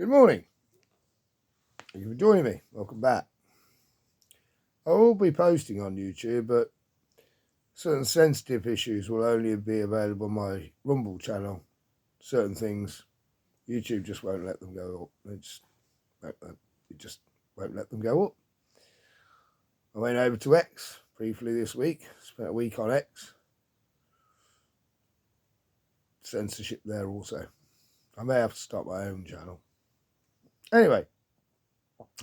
Good morning. Thank you for joining me. Welcome back. I will be posting on YouTube, but certain sensitive issues will only be available on my Rumble channel. Certain things, YouTube just won't let them go up. It just won't let them go up. I went over to X briefly this week. Spent a week on X. Censorship there also. I may have to start my own channel. Anyway,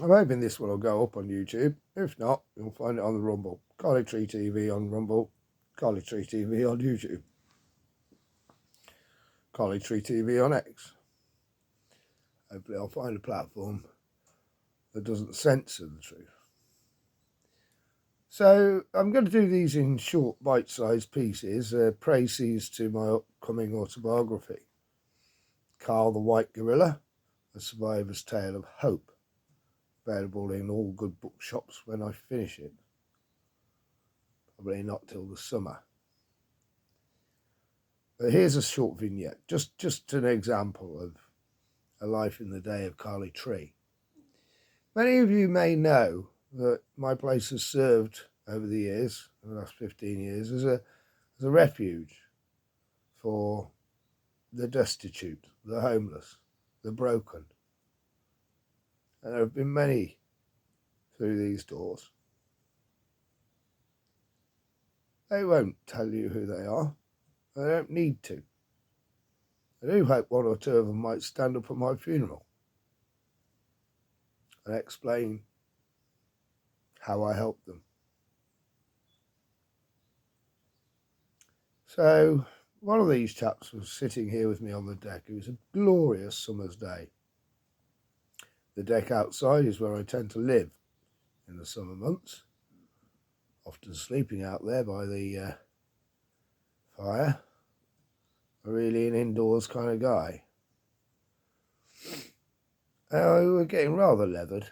I'm hoping this one will go up on YouTube. If not, you'll find it on the Rumble. Carly Tree TV on Rumble. Carly Tree TV on YouTube. Carly Tree TV on X. Hopefully I'll find a platform that doesn't censor the truth. So I'm going to do these in short bite-sized pieces, précis to my upcoming autobiography. Carl the White Gorilla, A Survivor's Tale of Hope. Available in all good bookshops when I finish it. Probably not till the summer. But here's a short vignette, just an example of a life in the day of Carly Tree. Many of you may know that my place has served over the years, the last 15 years, as a refuge for the destitute, the homeless, the broken. And there have been many through these doors. They won't tell you who they are. They don't need to. I do hope one or two of them might stand up at my funeral and explain how I helped them. So one of these chaps was sitting here with me on the deck. It was a glorious summer's day. The deck outside is where I tend to live in the summer months, often sleeping out there by the fire. I'm really an indoors kind of guy. We were getting rather leathered,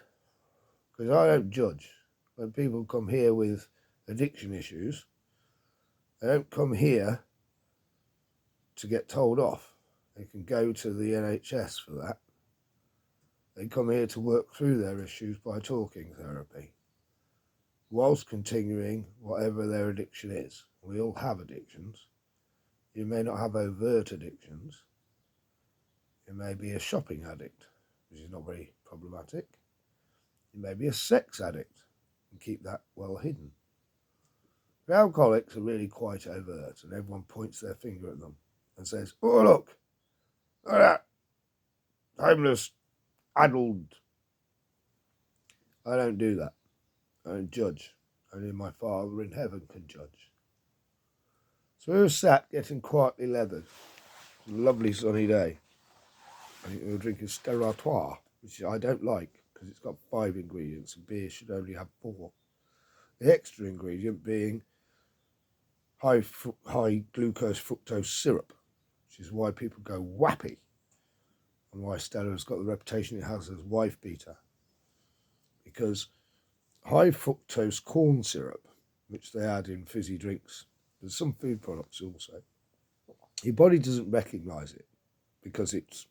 because I don't judge. When people come here with addiction issues, they don't come here to get told off. They can go to the NHS for that. They come here to work through their issues by talking therapy, whilst continuing whatever their addiction is. We all have addictions. You may not have overt addictions. You may be a shopping addict, which is not very problematic. You may be a sex addict and keep that well hidden. The alcoholics are really quite overt, and everyone points their finger at them and says, "Oh, look at that homeless, addled." I don't do that. I don't judge. Only my Father in heaven can judge. So we were sat getting quietly leathered. It was a lovely sunny day. I think we were drinking Steratoire, which I don't like because it's got 5 ingredients and beer should only have 4. The extra ingredient being high glucose fructose syrup, which is why people go wappy and why Stella has got the reputation it has as wife beater. Because high fructose corn syrup, which they add in fizzy drinks, there's some food products also, your body doesn't recognise it because it's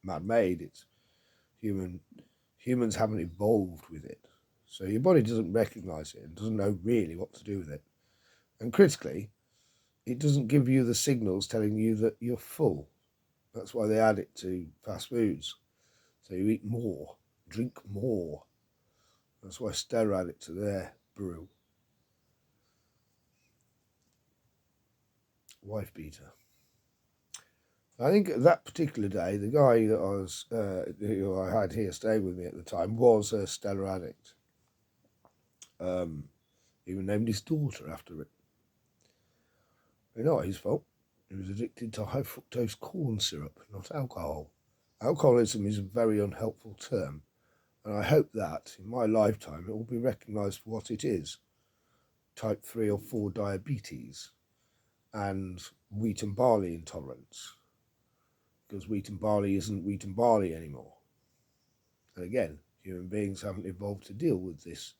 man-made, it's humans haven't evolved with it. So your body doesn't recognise it and doesn't know really what to do with it. And critically, it doesn't give you the signals telling you that you're full. That's why they add it to fast foods. So you eat more, drink more. That's why Stella add it to their brew. Wife beater. I think that particular day, the guy that who I had here staying with me at the time was a Stella addict. He even named his daughter after it. But not his fault. He was addicted to high fructose corn syrup, not alcohol. Alcoholism is a very unhelpful term, and I hope that in my lifetime it will be recognised for what it is: type 3 or 4 diabetes and wheat and barley intolerance. Because wheat and barley isn't wheat and barley anymore. And again, human beings haven't evolved to deal with this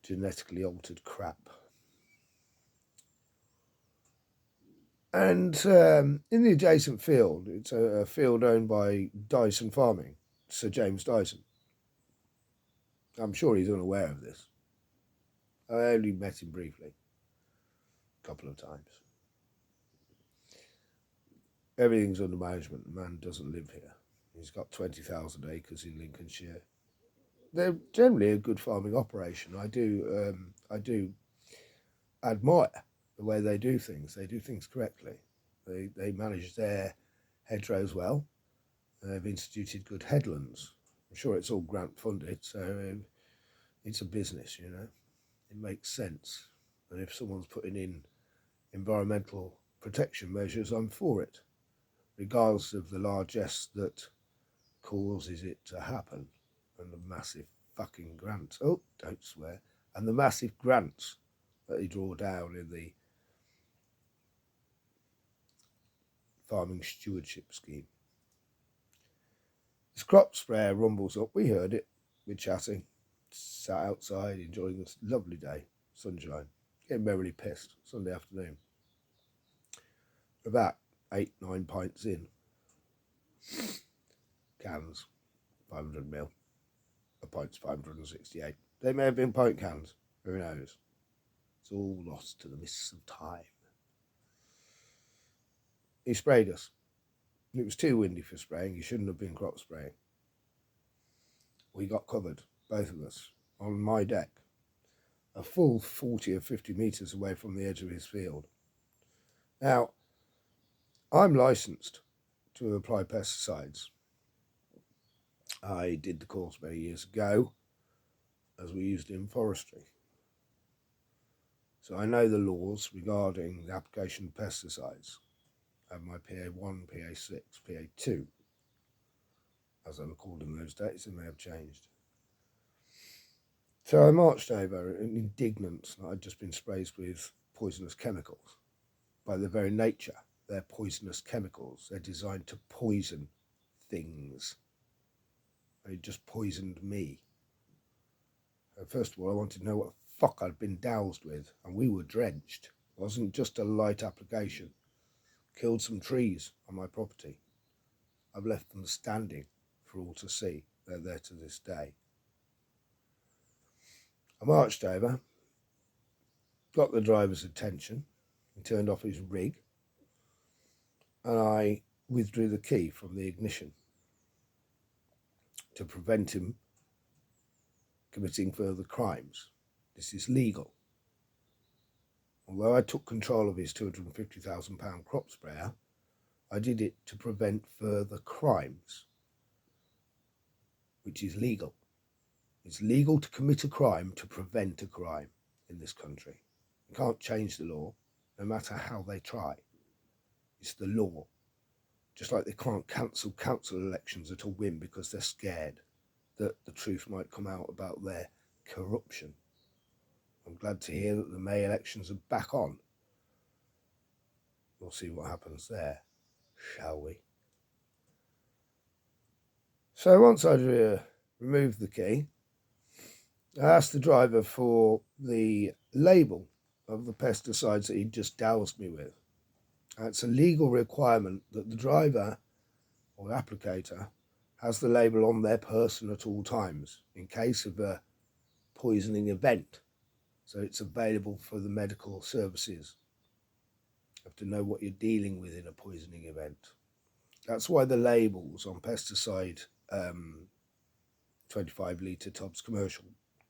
genetically altered crap. And in the adjacent field, it's a field owned by Dyson Farming, Sir James Dyson. I'm sure he's unaware of this. I only met him briefly, a couple of times. Everything's under management. The man doesn't live here. He's got 20,000 acres in Lincolnshire. They're generally a good farming operation. I do admire the way they do things. They do things correctly. They manage their hedgerows well. They've instituted good headlands. I'm sure it's all grant funded, so it's a business, you know. It makes sense. And if someone's putting in environmental protection measures, I'm for it, regardless of the largesse that causes it to happen, and the massive fucking grants. Oh, don't swear. And the massive grants that they draw down in the farming stewardship scheme. This crop sprayer rumbles up. We heard it. We're chatting. Sat outside enjoying this lovely day, sunshine, getting merrily pissed. Sunday afternoon. About 8-9 pints in. Cans, 500ml. A pint's 568. They may have been pint cans. Who knows? It's all lost to the mists of time. He sprayed us. It was too windy for spraying. He shouldn't have been crop spraying. We got covered, both of us, on my deck, a full 40 or 50 metres away from the edge of his field. Now, I'm licensed to apply pesticides. I did the course many years ago, as we used in forestry. So I know the laws regarding the application of pesticides. I have my PA1, PA6, PA2. As they were called in those days, they may have changed. So I marched over, indignant that I'd just been sprayed with poisonous chemicals. By their very nature, they're poisonous chemicals. They're designed to poison things. They just poisoned me. And first of all, I wanted to know what the fuck I'd been doused with, and we were drenched. It wasn't just a light application. Killed some trees on my property. I've left them standing for all to see. They're there to this day. I marched over, got the driver's attention. He turned off his rig, and I withdrew the key from the ignition to prevent him committing further crimes. This is legal. Although I took control of his £250,000 crop sprayer, I did it to prevent further crimes, which is legal. It's legal to commit a crime to prevent a crime in this country. You can't change the law, no matter how they try. It's the law. Just like they can't cancel council elections at a whim because they're scared that the truth might come out about their corruption. I'm glad to hear that the May elections are back on. We'll see what happens there, shall we? So once I'd removed the key, I asked the driver for the label of the pesticides that he'd just doused me with. It's a legal requirement that the driver or applicator has the label on their person at all times in case of a poisoning event. So it's available for the medical services. You have to know what you're dealing with in a poisoning event. That's why the labels on pesticide 25 litre tubs, commercial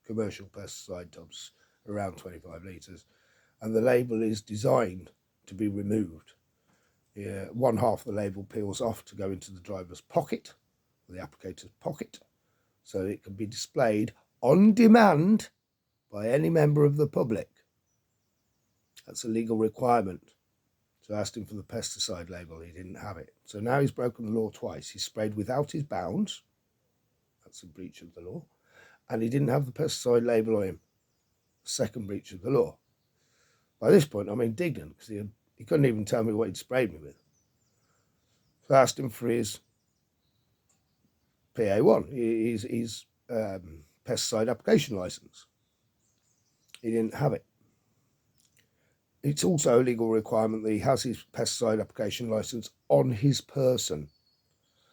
pesticide tubs, around 25 litres, and the label is designed to be removed. One half of the label peels off to go into the driver's pocket, or the applicator's pocket, so it can be displayed on demand by any member of the public. That's a legal requirement. So I asked him for the pesticide label. He didn't have it. So now he's broken the law twice. He sprayed without his bounds. That's a breach of the law. And he didn't have the pesticide label on him. Second breach of the law. By this point, I'm indignant because he couldn't even tell me what he'd sprayed me with. So I asked him for his PA1, his pesticide application license. He didn't have it. It's also a legal requirement that he has his pesticide application licence on his person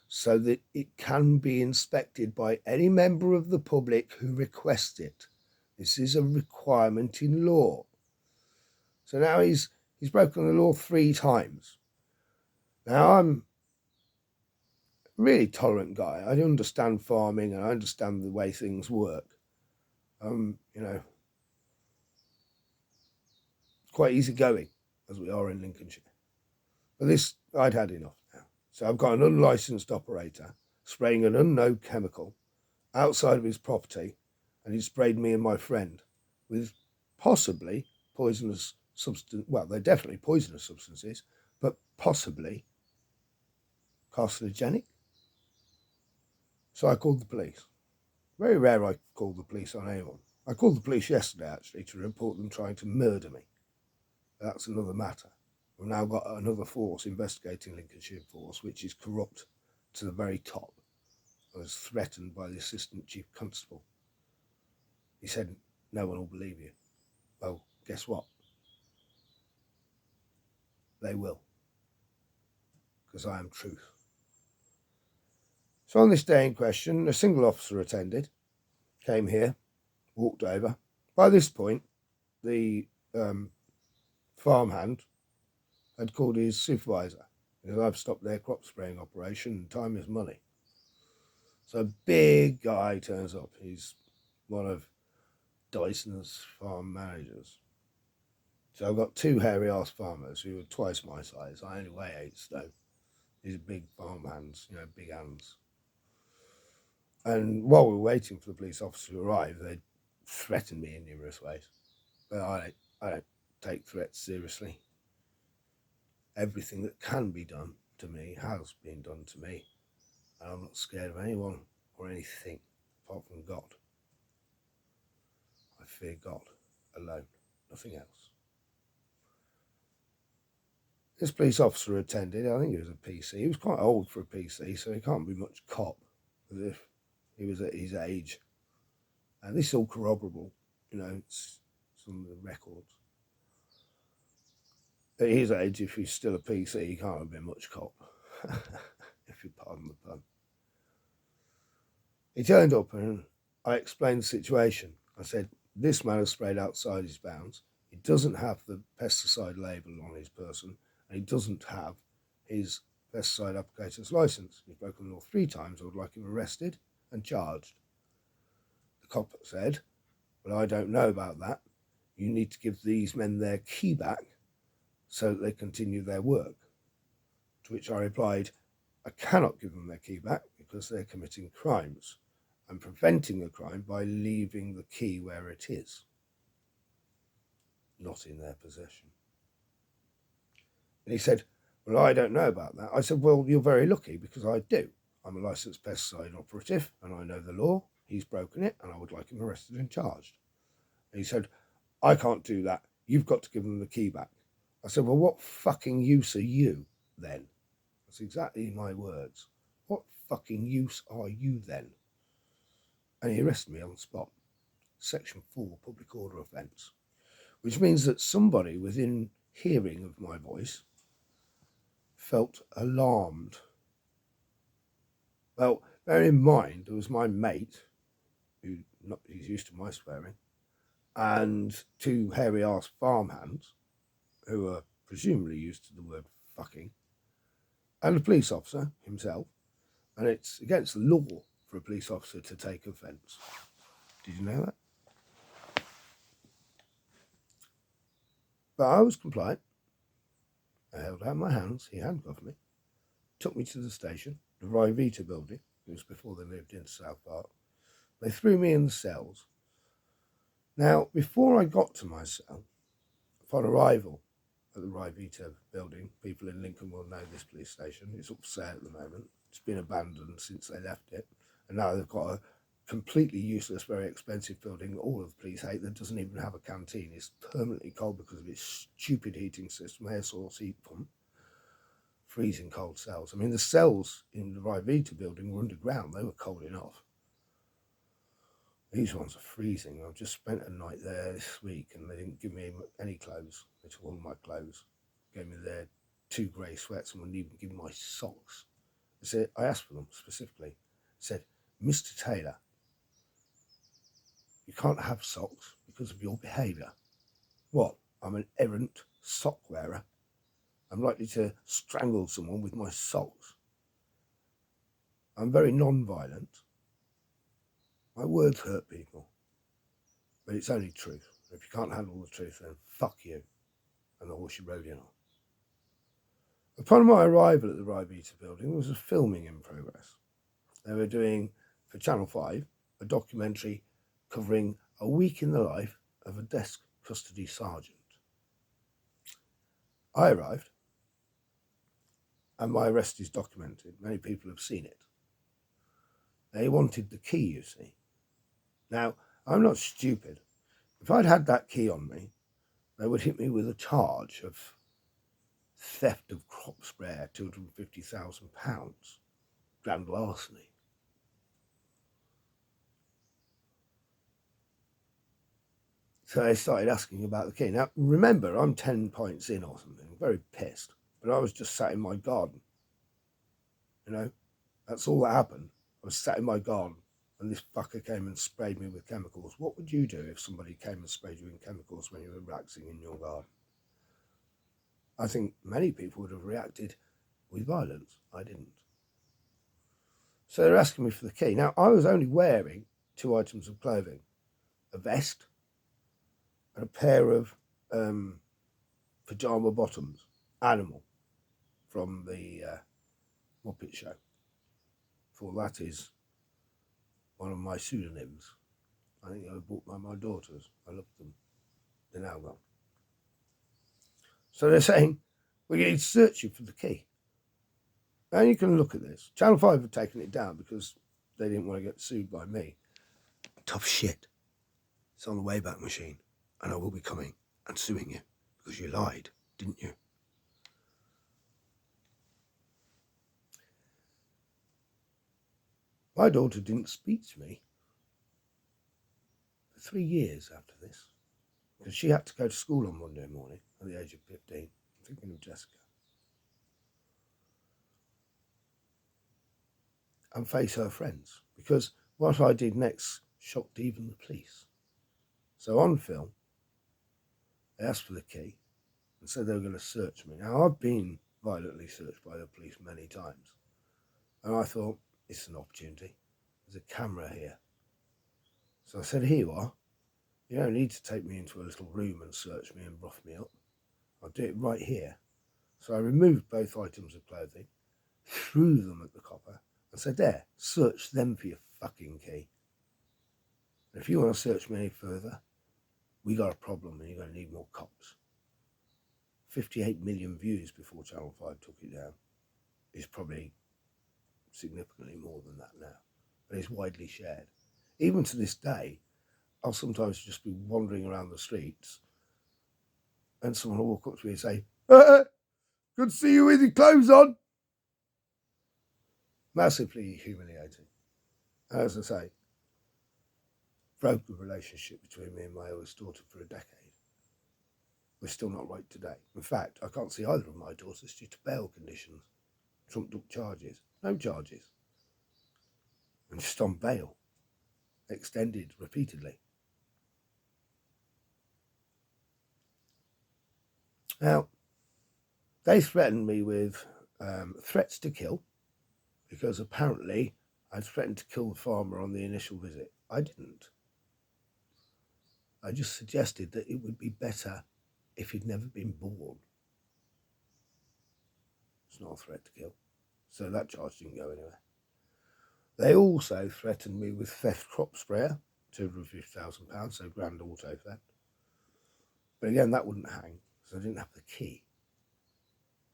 so that it can be inspected by any member of the public who requests it. This is a requirement in law. So now he's broken the law 3 times. Now, I'm a really tolerant guy. I understand farming and I understand the way things work. Quite easygoing, as we are in Lincolnshire. But this, I'd had enough now. So I've got an unlicensed operator spraying an unknown chemical outside of his property, and he sprayed me and my friend with possibly poisonous substance. Well, they're definitely poisonous substances, but possibly carcinogenic. So I called the police. Very rare I call the police on anyone. I called the police yesterday, actually, to report them trying to murder me. That's another matter. We've now got another force investigating Lincolnshire Force, which is corrupt to the very top. I was threatened by the Assistant Chief Constable. He said, no one will believe you. Well, guess what? They will. Because I am truth. So on this day in question, a single officer attended, came here, walked over. By this point, the farmhand had called his supervisor because I've stopped their crop spraying operation and time is money. So a big guy turns up. He's one of Dyson's farm managers. So I've got 2 hairy-ass farmers who are twice my size. I only weigh 8 stone. These are big farmhands, big hands. And while we were waiting for the police officer to arrive, they threatened me in numerous ways. But I don't take threats seriously. Everything that can be done to me has been done to me. And I'm not scared of anyone or anything apart from God. I fear God alone, nothing else. This police officer attended, I think he was a PC. He was quite old for a PC, so he can't be much cop, as if he was at his age. And this is all corroborable, it's some of the records. At his age, if he's still a PC, he can't have been much cop, if you pardon the pun. He turned up and I explained the situation. I said, this man has sprayed outside his bounds. He doesn't have the pesticide label on his person, and he doesn't have his pesticide applicator's license. He's broken the law 3 times. I would like him arrested and charged. The cop said, well, I don't know about that. You need to give these men their key back so that they continue their work. To which I replied, I cannot give them their key back because they're committing crimes. I'm preventing a crime by leaving the key where it is, not in their possession. And he said, well, I don't know about that. I said, well, you're very lucky because I do. I'm a licensed pesticide operative and I know the law. He's broken it and I would like him arrested and charged. And he said, I can't do that. You've got to give them the key back. I said, well, what fucking use are you then? That's exactly my words. What fucking use are you then? And he arrested me on the spot. Section 4, public order offence. Which means that somebody within hearing of my voice felt alarmed. Well, bear in mind, there was my mate, he's used to my swearing, and 2 hairy-ass farmhands, who are presumably used to the word fucking, and a police officer himself, and it's against the law for a police officer to take offence. Did you know that? But I was compliant. I held out my hands, he handcuffed me, took me to the station, the Ryvita building. It was before they moved into South Park. They threw me in the cells. Now, before I got to my cell, upon arrival at the Ryvita building, people in Lincoln will know this police station. It's up for sale at the moment. It's been abandoned since they left it. And now they've got a completely useless, very expensive building that all of the police hate that doesn't even have a canteen. It's permanently cold because of its stupid heating system, air source heat pump, freezing cold cells. I mean, the cells in the Ryvita building were underground. They were cold enough. These ones are freezing. I've just spent a night there this week and they didn't give me any clothes. They took all my clothes, gave me their 2 grey sweats and wouldn't even give me my socks. I asked for them specifically. I said, Mr. Taylor, you can't have socks because of your behaviour. What? I'm an errant sock wearer. I'm likely to strangle someone with my socks. I'm very non-violent. My words hurt people. But it's only truth. If you can't handle the truth, then fuck you and the horse you rode in on. Upon my arrival at the Ryvita building, there was a filming in progress. They were doing, for Channel 5, a documentary covering a week in the life of a desk custody sergeant. I arrived, and my arrest is documented. Many people have seen it. They wanted the key, you see. Now, I'm not stupid. If I'd had that key on me, they would hit me with a charge of theft of crop sprayer, £250,000, grand larceny. So they started asking about the key. Now, remember, I'm 10 pints in or something, very pissed, but I was just sat in my garden. You know, that's all that happened. I was sat in my garden and this fucker came and sprayed me with chemicals. What would you do if somebody came and sprayed you in chemicals when you were relaxing in your garden? I think many people would have reacted with violence. I didn't. So they're asking me for the key. Now, I was only wearing 2 items of clothing, a vest and a pair of pyjama bottoms, Animal, from the Muppet Show. For that is one of my pseudonyms. I think I was bought by my daughters. I love them. They're now gone. So they're saying, we need to search you for the key. Now you can look at this. Channel 5 have taken it down because they didn't want to get sued by me. Tough shit. It's on the Wayback Machine. And I will be coming and suing you because you lied, didn't you? My daughter didn't speak to me for 3 years after this because she had to go to school on Monday morning at the age of 15. I'm thinking of Jessica. And face her friends because what I did next shocked even the police. So on film, they asked for the key and said they were going to search me. Now, I've been violently searched by the police many times. And I thought, it's an opportunity. There's a camera here. So I said, here you are. You don't need to take me into a little room and search me and rough me up. I'll do it right here. So I removed both items of clothing, threw them at the copper, and said, there, search them for your fucking key. And if you want to search me any further, we got a problem and you're going to need more cops. 58 million views before Channel 5 took it down. It's probably significantly more than that now, but it's widely shared. Even to this day, I'll sometimes just be wandering around the streets and someone will walk up to me and say, good to see you with your clothes on. Massively humiliating. As I say, broke the relationship between me and my oldest daughter for a decade. We're still not right today. In fact, I can't see either of my daughters due to bail conditions. Trumped up charges. No charges. And just on bail. Extended repeatedly. Now, they threatened me with threats to kill because apparently I'd threatened to kill the farmer on the initial visit. I didn't. I just suggested that it would be better if he'd never been born. It's not a threat to kill. So that charge didn't go anywhere. They also threatened me with theft crop sprayer, £250,000, so grand auto theft. But again, that wouldn't hang, so I didn't have the key.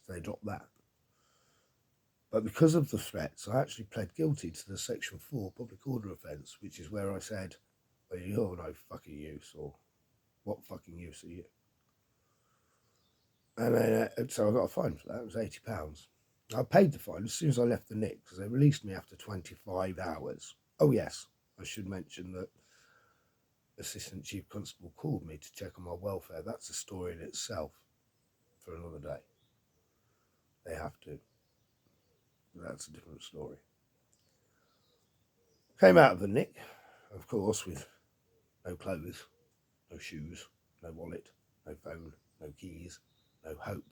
So they dropped that. But because of the threats, I actually pled guilty to the Section 4 public order offence, which is where I said, well, you're no fucking use, or what fucking use are you? And so I got a fine for that. It was £80. I paid the fine as soon as I left the nick because they released me after 25 hours. Oh, yes, I should mention that Assistant Chief Constable called me to check on my welfare. That's a story in itself for another day. They have to. That's a different story. Came out of the nick, of course, with no clothes, no shoes, no wallet, no phone, no keys, no hope.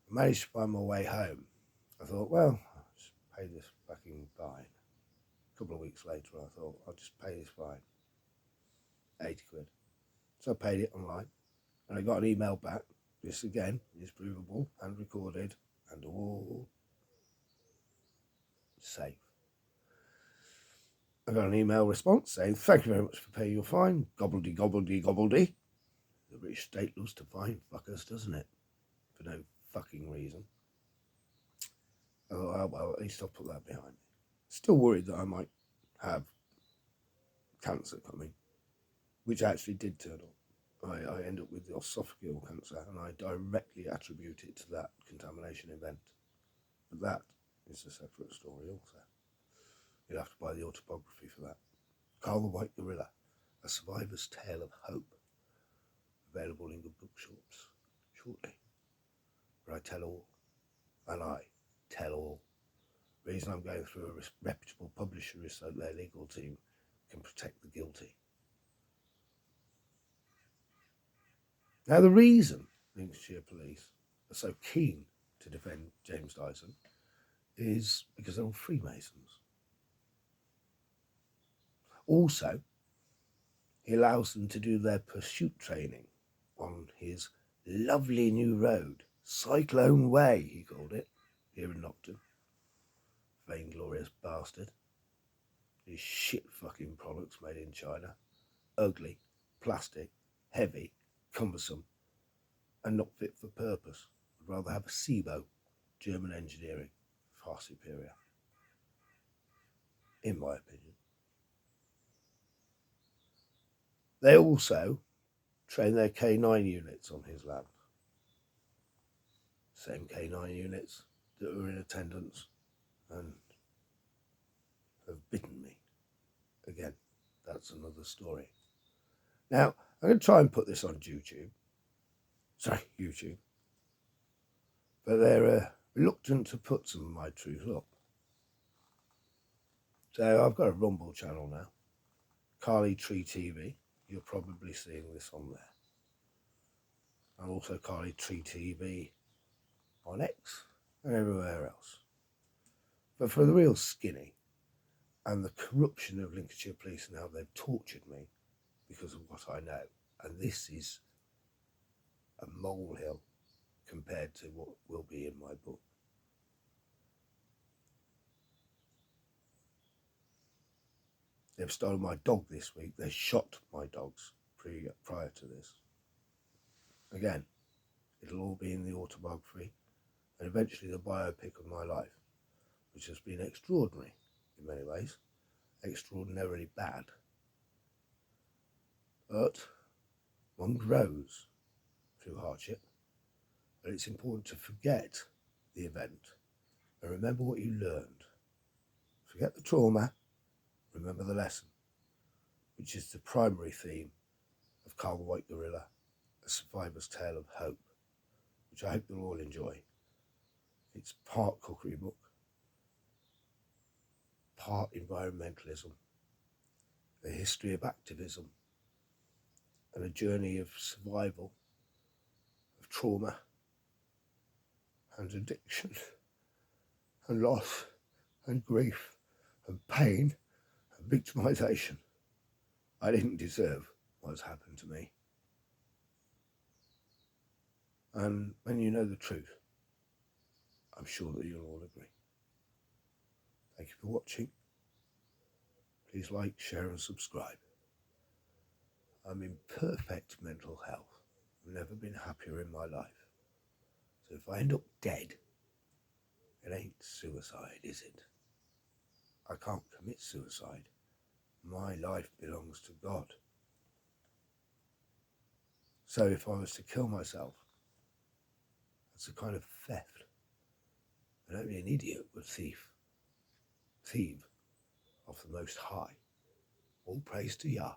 I managed to find my way home. I thought, well, I'll just pay this fucking fine. A couple of weeks later, I thought, I'll just pay this fine. 80 quid. So I paid it online, and I got an email back. This again is provable and recorded and all safe. I got an email response saying, thank you very much for paying your fine. Gobbledy, gobbledy, gobbledy. The British state loves to fine fuckers, doesn't it? For no fucking reason. I thought, oh, well, at least I'll put that behind me. Still worried that I might have cancer coming, which actually did turn up. I end up with the esophageal cancer, and I directly attribute it to that contamination event. But that is a separate story also. You'll have to buy the autobiography for that. Carl the White Gorilla, A Survivor's Tale of Hope. Available in good bookshops shortly. Where I tell all, and I tell all. The reason I'm going through a reputable publisher is so their legal team can protect the guilty. Now, the reason Lincolnshire Police are so keen to defend James Dyson is because they're all Freemasons. Also, he allows them to do their pursuit training on his lovely new road, Cyclone Way, he called it, here in Nocton. Vainglorious bastard. These shit fucking products made in China. Ugly, plastic, heavy, cumbersome, and not fit for purpose. I'd rather have a SIBO, German engineering, far superior, in my opinion. They also train their K9 units on his land. Same K9 units that were in attendance and have bitten me. Again, that's another story. Now, I'm going to try and put this on YouTube. But they're reluctant to put some of my truth up. So I've got a Rumble channel now, Carly Tree TV. You're probably seeing this on there. And also Carly Tree TV on X and everywhere else. But for the real skinny and the corruption of Lincolnshire Police and how they've tortured me because of what I know, and this is a molehill compared to what will be in my book. They've stolen my dog this week. They shot my dogs prior to this. Again, it'll all be in the autobiography and eventually the biopic of my life, which has been extraordinary in many ways, extraordinarily bad. But one grows through hardship, and it's important to forget the event and remember what you learned. Forget the trauma, remember the lesson, which is the primary theme of Carl the White Gorilla, A Survivor's Tale of Hope, which I hope you'll all enjoy. It's part cookery book, part environmentalism, a history of activism, and a journey of survival, of trauma, and addiction, and loss, and grief, and pain, and victimisation. I didn't deserve what's happened to me. And when you know the truth, I'm sure that you'll all agree. Thank you for watching. Please like, share and subscribe. I'm in perfect mental health. I've never been happier in my life. So if I end up dead, it ain't suicide, is it? I can't commit suicide. My life belongs to God. So if I was to kill myself, that's a kind of theft. I don't be an idiot, but thief of the Most High. All praise to Yah,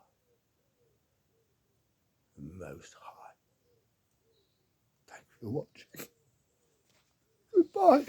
the Most High. Thanks for watching. Goodbye.